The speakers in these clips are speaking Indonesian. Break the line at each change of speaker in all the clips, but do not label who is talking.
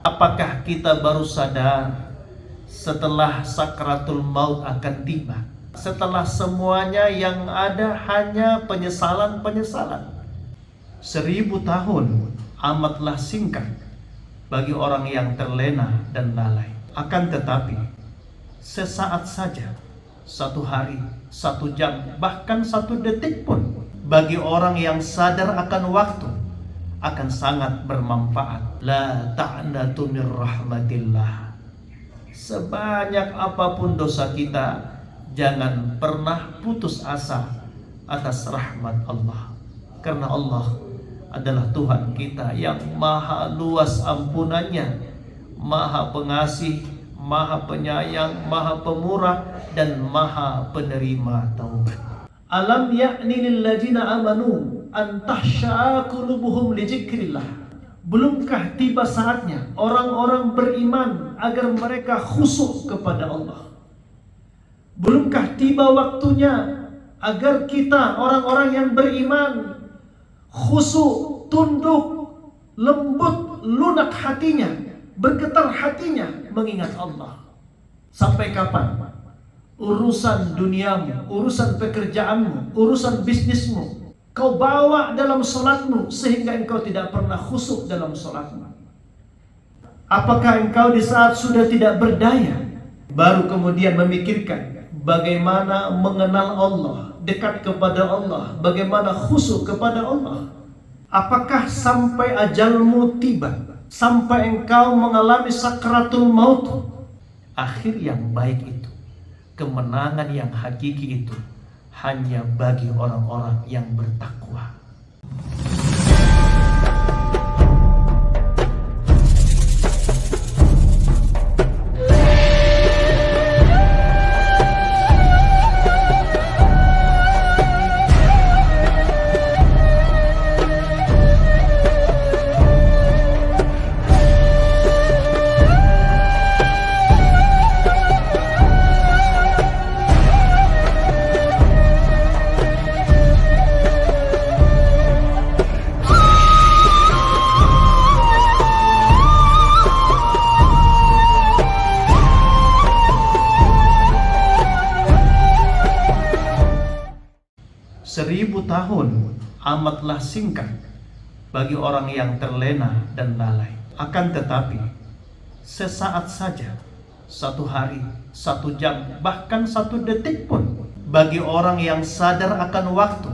Apakah kita baru sadar setelah sakratul maut akan tiba? Setelah semuanya yang ada hanya penyesalan-penyesalan. 1000 tahun amatlah singkat bagi orang yang terlena dan lalai. Akan tetapi, sesaat saja, 1 hari, 1 jam, bahkan 1 detik pun bagi orang yang sadar akan waktu akan sangat bermanfaat. La ta'natu min rahmatillah. Sebanyak apapun dosa kita, jangan pernah putus asa atas rahmat Allah. Karena Allah adalah Tuhan kita yang maha luas ampunannya, maha pengasih, maha penyayang, maha pemurah, dan maha penerima taubat. Alam ya'ni lil ladzina amanu an tahsha'a qulubuhum li dzikrillah. Belumkah tiba saatnya orang-orang beriman agar mereka khusyuk kepada Allah? Belumkah tiba waktunya agar kita orang-orang yang beriman khusyuk, tunduk, lembut, lunak hatinya, bergetar hatinya mengingat Allah? Sampai kapan urusan duniamu, urusan pekerjaanmu, urusan bisnismu kau bawa dalam sholatmu sehingga engkau tidak pernah khusyuk dalam sholatmu? Apakah engkau di saat sudah tidak berdaya baru kemudian memikirkan bagaimana mengenal Allah, dekat kepada Allah, bagaimana khusyuk kepada Allah? Apakah sampai ajalmu tiba, sampai engkau mengalami sakratul maut, akhir yang baik itu, kemenangan yang hakiki itu hanya bagi orang-orang yang bertakwa. Seribu tahun amatlah singkat bagi orang yang terlena dan lalai. Akan tetapi, sesaat saja, 1 hari, 1 jam, bahkan 1 detik pun bagi orang yang sadar akan waktu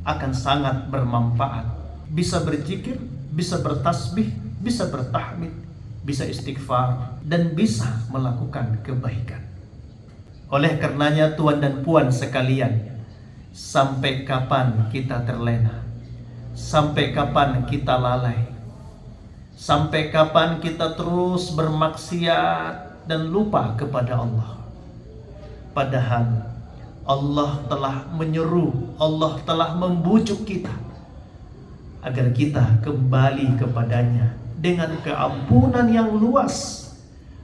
akan sangat bermanfaat. Bisa berzikir, bisa bertasbih, bisa bertahmid, bisa istighfar, dan bisa melakukan kebaikan. Oleh karenanya tuan dan puan sekalian, sampai kapan kita terlena? Sampai kapan kita lalai? Sampai kapan kita terus bermaksiat dan lupa kepada Allah? Padahal Allah telah menyeru, Allah telah membujuk kita agar kita kembali kepadanya dengan keampunan yang luas,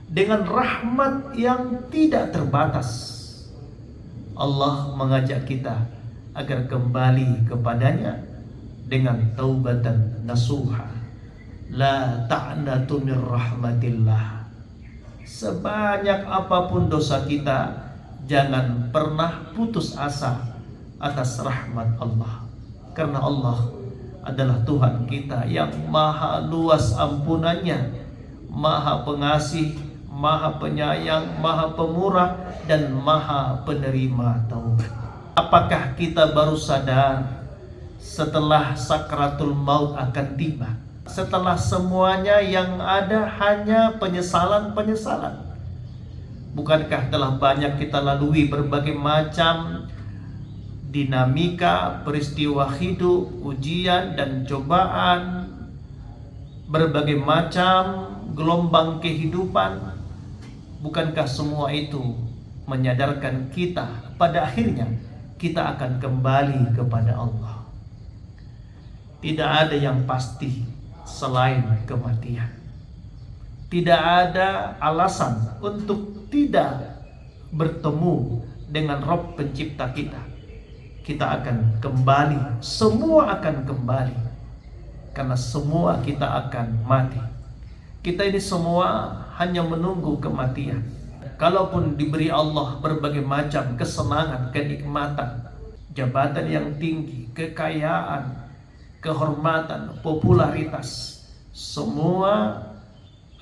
dengan rahmat yang tidak terbatas. Allah mengajak kita agar kembali kepadanya dengan taubatan nasuha. La ta'natu min rahmatillah. Sebanyak apapun dosa kita, jangan pernah putus asa atas rahmat Allah. Karena Allah adalah Tuhan kita yang maha luas ampunannya, maha pengasih, maha penyayang, maha pemurah, dan maha penerima taubat. Apakah kita baru sadar setelah sakratul maut akan tiba? Setelah semuanya yang ada hanya penyesalan-penyesalan. Bukankah telah banyak kita lalui berbagai macam dinamika, peristiwa hidup, ujian dan cobaan, berbagai macam gelombang kehidupan? Bukankah semua itu menyadarkan kita pada akhirnya kita akan kembali kepada Allah? Tidak ada yang pasti selain kematian. Tidak ada alasan untuk tidak bertemu dengan Rabb pencipta kita. Kita akan kembali, semua akan kembali, karena semua kita akan mati. Kita ini semua hanya menunggu kematian. Kalaupun diberi Allah berbagai macam kesenangan, kenikmatan, jabatan yang tinggi, kekayaan, kehormatan, popularitas, semua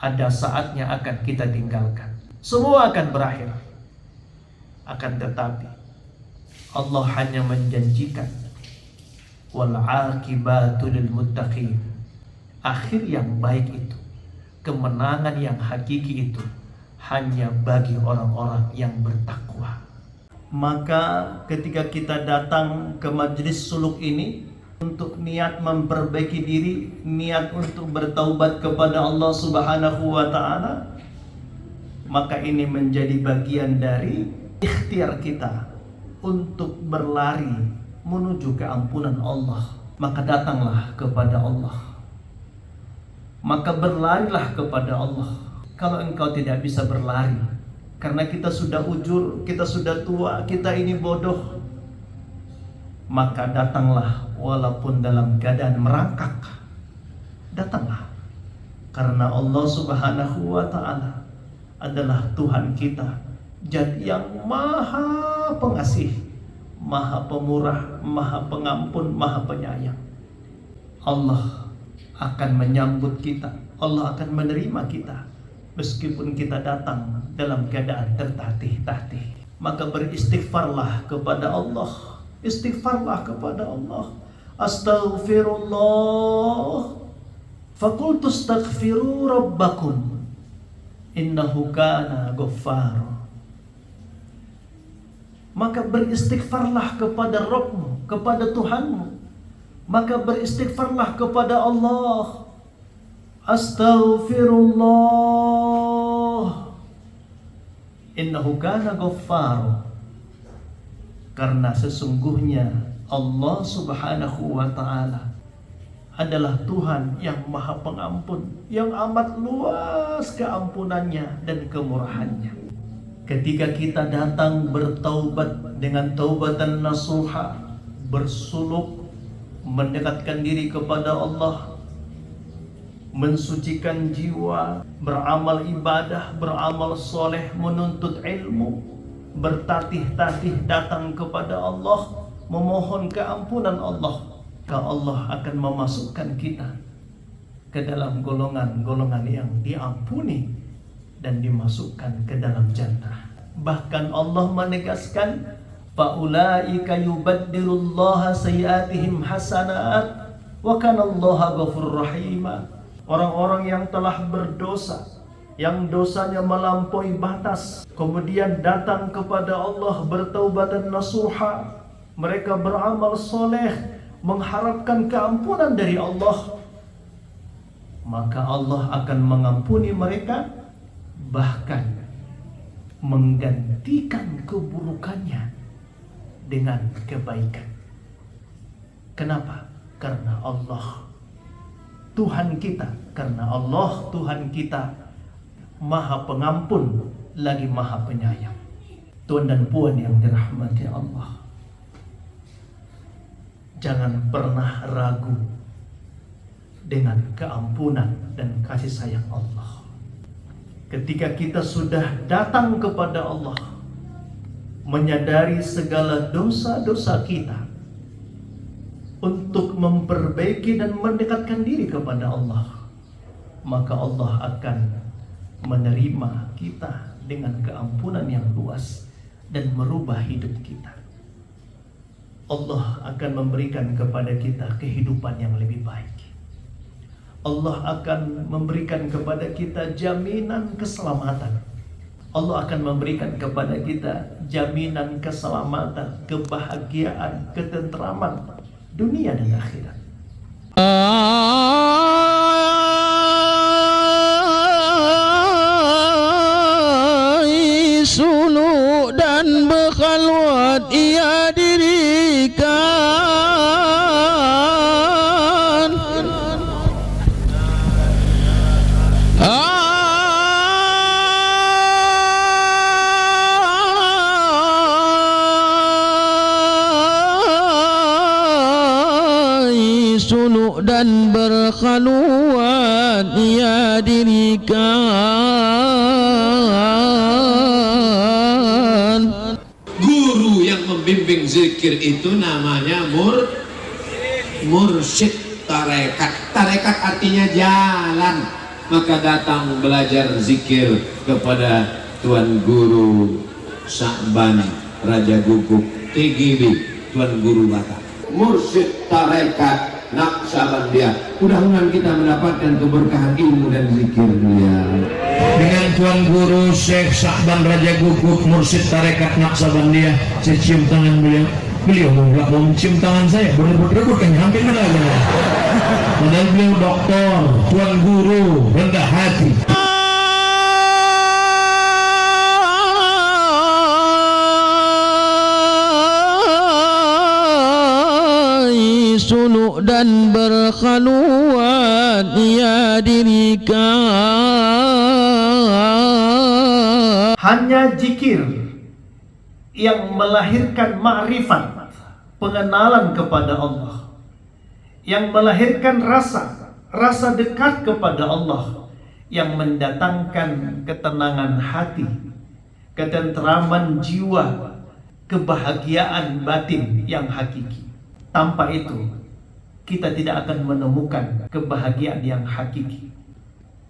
ada saatnya akan kita tinggalkan. Semua akan berakhir. Akan tetapi Allah hanya menjanjikan wal aqibatu lil muttaqin. Akhir yang baik itu, kemenangan yang hakiki itu hanya bagi orang-orang yang bertakwa. Maka ketika kita datang ke majelis suluk ini untuk niat memperbaiki diri, niat untuk bertaubat kepada Allah Subhanahu wa taala, maka ini menjadi bagian dari ikhtiar kita untuk berlari menuju keampunan Allah. Maka datanglah kepada Allah, maka berlarilah kepada Allah. Kalau engkau tidak bisa berlari karena kita sudah ujur, kita sudah tua, kita ini bodoh, maka datanglah walaupun dalam keadaan merangkak. Datanglah, karena Allah Subhanahu wa ta'ala adalah Tuhan kita, Zat yang maha pengasih, maha pemurah, maha pengampun, maha penyayang. Allah akan menyambut kita, Allah akan menerima kita meskipun kita datang dalam keadaan tertatih-tatih. Maka beristighfarlah kepada Allah, istighfarlah kepada Allah. Astaghfirullah, faqultu astaghfiru rabbakum innahu kana ghaffar. Maka beristighfarlah kepada Rabbmu, kepada Tuhanmu. Maka beristighfarlah kepada Allah. Astaghfirullah, innahu kana ghaffar. Karena sesungguhnya Allah Subhanahu wa ta'ala adalah Tuhan yang maha pengampun, yang amat luas keampunannya dan kemurahannya. Ketika kita datang bertaubat dengan taubatan nasuha, bersuluk, mendekatkan diri kepada Allah, mensucikan jiwa, beramal ibadah, beramal soleh, menuntut ilmu, bertatih-tatih datang kepada Allah, memohon keampunan Allah, maka Allah akan memasukkan kita ke dalam golongan-golongan yang diampuni dan dimasukkan ke dalam jannah. Bahkan Allah menegaskan, faulaika yubaddilullaha sayyiatihim hasanat wa kana Allaha ghafurur rahima. Orang-orang yang telah berdosa, yang dosanya melampaui batas, kemudian datang kepada Allah bertaubat dan nasuha, mereka beramal soleh, mengharapkan keampunan dari Allah, maka Allah akan mengampuni mereka, bahkan menggantikan keburukannya dengan kebaikan. Kenapa? Karena Allah Tuhan kita, karena Allah Tuhan kita maha pengampun lagi maha penyayang. Tuan dan puan yang dirahmati Allah, jangan pernah ragu dengan keampunan dan kasih sayang Allah. Ketika kita sudah datang kepada Allah, menyadari segala dosa-dosa kita, untuk memperbaiki dan mendekatkan diri kepada Allah, maka Allah akan menerima kita dengan keampunan yang luas dan merubah hidup kita. Allah akan memberikan kepada kita kehidupan yang lebih baik. Allah akan memberikan kepada kita jaminan keselamatan. Allah akan memberikan kepada kita jaminan keselamatan, kebahagiaan, ketentraman dunia dan akhirat.
Suluk dan berkhalwat ia dirikan, suluk dan berkhalwat ia dirikan.
Guru yang membimbing zikir itu namanya mursyid tarekat. Tarekat artinya jalan. Maka datang belajar zikir kepada Tuan Guru Sa'ban Raja Guguk TGB, Tuan Guru Batak. Mursyid tarekat Naqsabandiyah. Mudah-mudahan kita mendapatkan keberkahan ilmu dan zikir beliau.
Dengan Tuan Guru Syekh Sa'ban Raja Guguk Mursyid tarekat Naqsabandiyah, saya cium tangan beliau. Beliau nggak mau mencium tangan saya, berebut-rebut kan hampir menang. Padahal beliau doktor, Tuan Guru, rendah hati.
Suluk dan berkhaluat ya dirikan.
Hanya zikir yang melahirkan ma'rifat, pengenalan kepada Allah, yang melahirkan rasa dekat kepada Allah, yang mendatangkan ketenangan hati, ketentraman jiwa, kebahagiaan batin yang hakiki. Tanpa itu, kita tidak akan menemukan kebahagiaan yang hakiki.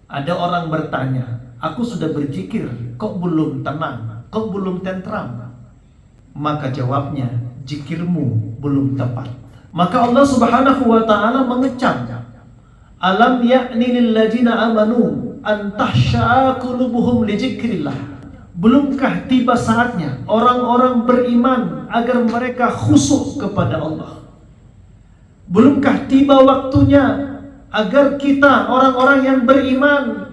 Ada orang bertanya, aku sudah berzikir, kok belum tenang, kok belum tentram? Maka jawabnya, zikirmu belum tepat. Maka Allah Subhanahu wa ta'ala mengecam, alam ya'ni lil ladzina amanu an tahsha'a qulubuhum li dzikrillah. Belumkah tiba saatnya orang-orang beriman agar mereka khusyuk kepada Allah? Belumkah tiba waktunya agar kita orang-orang yang beriman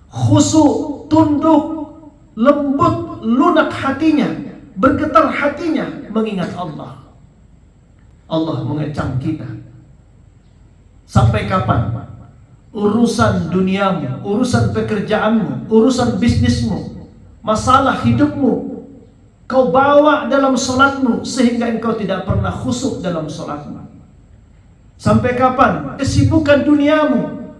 khusyuk, tunduk, lembut, lunak hatinya, bergetar hatinya mengingat Allah. Allah mengecam kita. Sampai kapan urusan duniamu, urusan pekerjaanmu, urusan bisnismu, masalah hidupmu kau bawa dalam sholatmu sehingga engkau tidak pernah khusyuk dalam sholatmu? Sampai kapan kesibukan duniamu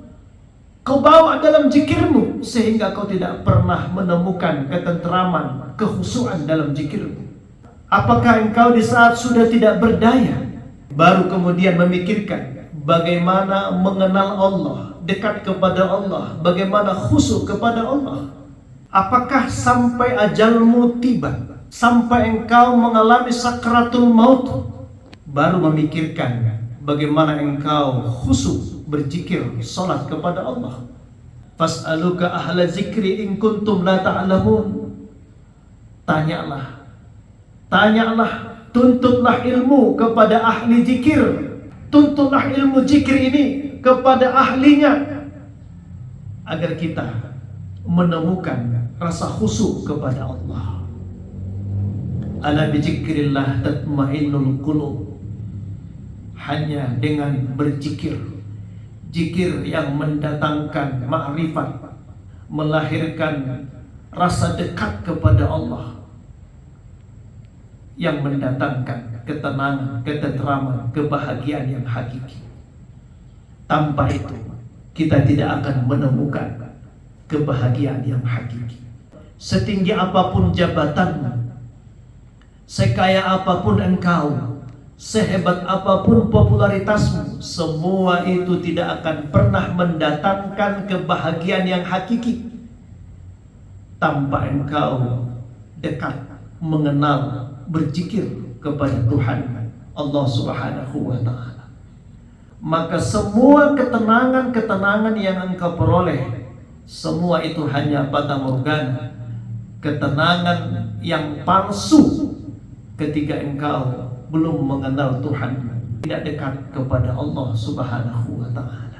kau bawa dalam zikirmu sehingga kau tidak pernah menemukan ketentraman, kekhusyuan dalam zikirmu? Apakah engkau di saat sudah tidak berdaya baru kemudian memikirkan bagaimana mengenal Allah, dekat kepada Allah, bagaimana khusyuk kepada Allah? Apakah sampai ajalmu tiba, sampai engkau mengalami sakratul maut baru memikirkan bagaimana engkau khusyuk berzikir, salat kepada Allah? Fas'aluka ahla zikri in kuntum la ta'lamun. Tanyalah, tuntutlah ilmu kepada ahli zikir, tuntutlah ilmu zikir ini kepada ahlinya, agar kita menemukan rasa khusyuk kepada Allah. Ala bi zikrillah tatma'innul qulub. Hanya dengan berzikir, zikir yang mendatangkan ma'rifat, melahirkan rasa dekat kepada Allah, yang mendatangkan ketenangan, ketentraman, kebahagiaan yang hakiki. Tanpa itu, kita tidak akan menemukan kebahagiaan yang hakiki. Setinggi apapun jabatanmu, sekaya apapun engkau, sehebat apapun popularitasmu, semua itu tidak akan pernah mendatangkan kebahagiaan yang hakiki tanpa engkau dekat, mengenal, berzikir kepada Tuhan Allah Subhanahu wa ta'ala. Maka semua ketenangan-ketenangan yang engkau peroleh, semua itu hanya fata morgana, ketenangan yang palsu ketika engkau belum mengenal Tuhan, tidak dekat kepada Allah Subhanahu wa ta'ala.